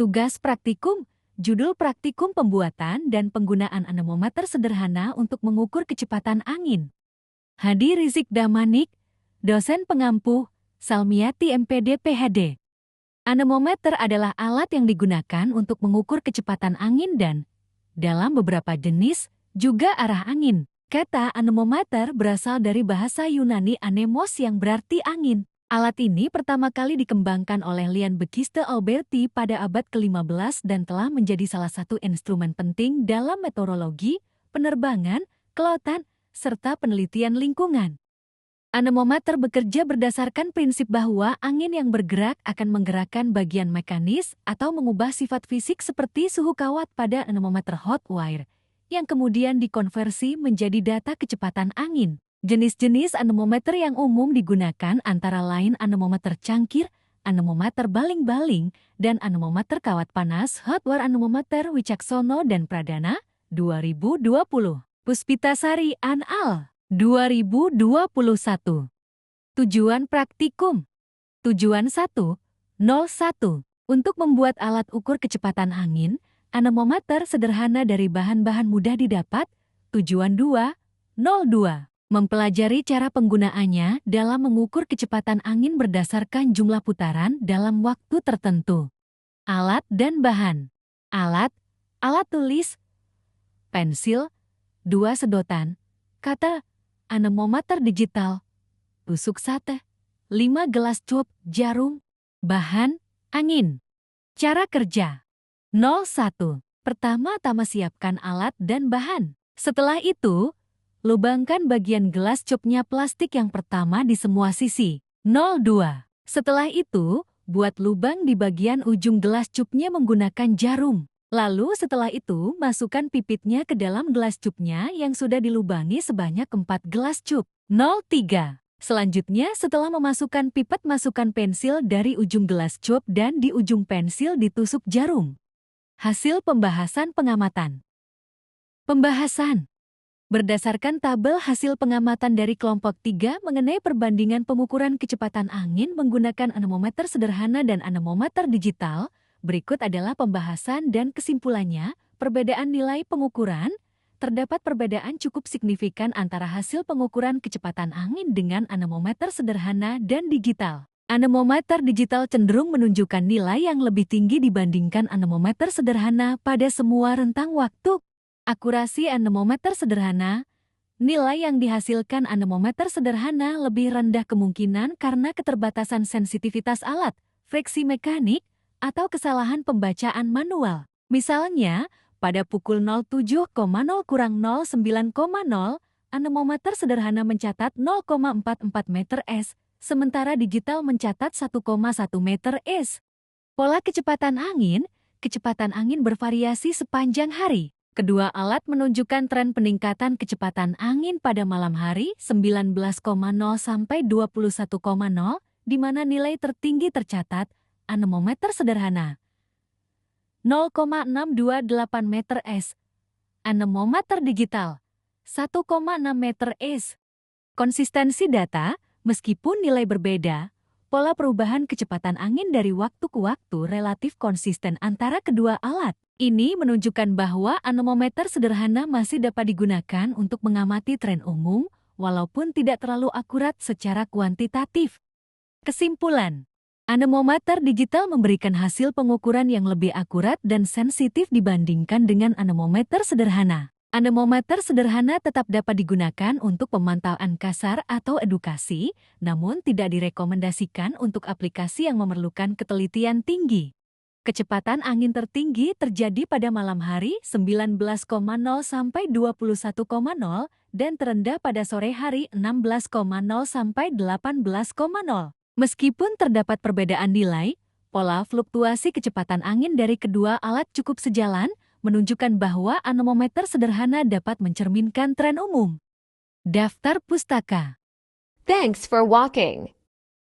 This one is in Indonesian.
Tugas praktikum, judul praktikum pembuatan dan penggunaan anemometer sederhana untuk mengukur kecepatan angin. Hadi Rizik Damanik, dosen pengampu, Salmiati MPD PhD. Anemometer adalah alat yang digunakan untuk mengukur kecepatan angin dan, dalam beberapa jenis, juga arah angin. Kata anemometer berasal dari bahasa Yunani anemos yang berarti angin. Alat ini pertama kali dikembangkan oleh Lian Battiste Alberti pada abad ke-15 dan telah menjadi salah satu instrumen penting dalam meteorologi, penerbangan, kelautan, serta penelitian lingkungan. Anemometer bekerja berdasarkan prinsip bahwa angin yang bergerak akan menggerakkan bagian mekanis atau mengubah sifat fisik seperti suhu kawat pada anemometer hot wire, yang kemudian dikonversi menjadi data kecepatan angin. Jenis-jenis anemometer yang umum digunakan antara lain anemometer cangkir, anemometer baling-baling, dan anemometer kawat panas hot wire anemometer Wicaksono dan Pradana, 2020. Puspitasari An al. 2021. Tujuan praktikum. Tujuan 1. 01. Untuk membuat alat ukur kecepatan angin, anemometer sederhana dari bahan-bahan mudah didapat. Tujuan 2. 02. Mempelajari cara penggunaannya dalam mengukur kecepatan angin berdasarkan jumlah putaran dalam waktu tertentu. Alat dan bahan. Alat tulis, pensil, 2 sedotan, kata, anemometer digital, tusuk sate, 5 gelas cup jarum, bahan, angin. Cara kerja. 01. Pertama-tama siapkan alat dan bahan. Setelah itu, lubangkan bagian gelas cupnya plastik yang pertama di semua sisi. 02. Setelah itu, buat lubang di bagian ujung gelas cupnya menggunakan jarum. Lalu setelah itu, masukkan pipitnya ke dalam gelas cupnya yang sudah dilubangi sebanyak 4 gelas cup. 03. Selanjutnya, setelah memasukkan pipet, masukkan pensil dari ujung gelas cup dan di ujung pensil ditusuk jarum. Hasil pembahasan pengamatan. Pembahasan. Berdasarkan tabel hasil pengamatan dari kelompok 3 mengenai perbandingan pengukuran kecepatan angin menggunakan anemometer sederhana dan anemometer digital, berikut adalah pembahasan dan kesimpulannya. Perbedaan nilai pengukuran. Terdapat perbedaan cukup signifikan antara hasil pengukuran kecepatan angin dengan anemometer sederhana dan digital. Anemometer digital cenderung menunjukkan nilai yang lebih tinggi dibandingkan anemometer sederhana pada semua rentang waktu. Akurasi anemometer sederhana. Nilai yang dihasilkan anemometer sederhana lebih rendah kemungkinan karena keterbatasan sensitivitas alat, friksi mekanik, atau kesalahan pembacaan manual. Misalnya, pada pukul 07,0 kurang 09,0, anemometer sederhana mencatat 0,44 meter S, sementara digital mencatat 1,1 meter S. Pola kecepatan angin bervariasi sepanjang hari. Kedua alat menunjukkan tren peningkatan kecepatan angin pada malam hari 19,0 sampai 21,0, di mana nilai tertinggi tercatat anemometer sederhana 0,628 meter S, anemometer digital 1,6 meter S. Konsistensi data, meskipun nilai berbeda, pola perubahan kecepatan angin dari waktu ke waktu relatif konsisten antara kedua alat. Ini menunjukkan bahwa anemometer sederhana masih dapat digunakan untuk mengamati tren umum, walaupun tidak terlalu akurat secara kuantitatif. Kesimpulan. Anemometer digital memberikan hasil pengukuran yang lebih akurat dan sensitif dibandingkan dengan anemometer sederhana. Anemometer sederhana tetap dapat digunakan untuk pemantauan kasar atau edukasi, namun tidak direkomendasikan untuk aplikasi yang memerlukan ketelitian tinggi. Kecepatan angin tertinggi terjadi pada malam hari 19,0 sampai 21,0 dan terendah pada sore hari 16,0 sampai 18,0. Meskipun terdapat perbedaan nilai, pola fluktuasi kecepatan angin dari kedua alat cukup sejalan, menunjukkan bahwa anemometer sederhana dapat mencerminkan tren umum. Daftar pustaka. Thanks for walking.